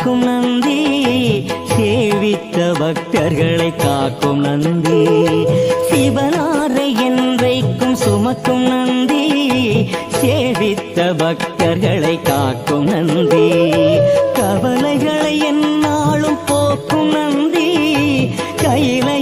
காக்கும் நந்தி, சேவித்த பக்தர்களை காக்கும் நந்தி, சிவனாரை என்றைக்கும் சுமக்கும் நந்தி, சேவித்த பக்தர்களை காக்கும் நந்தி, கவலைகளை எந்நாளும் போக்கும் நந்தி, கையில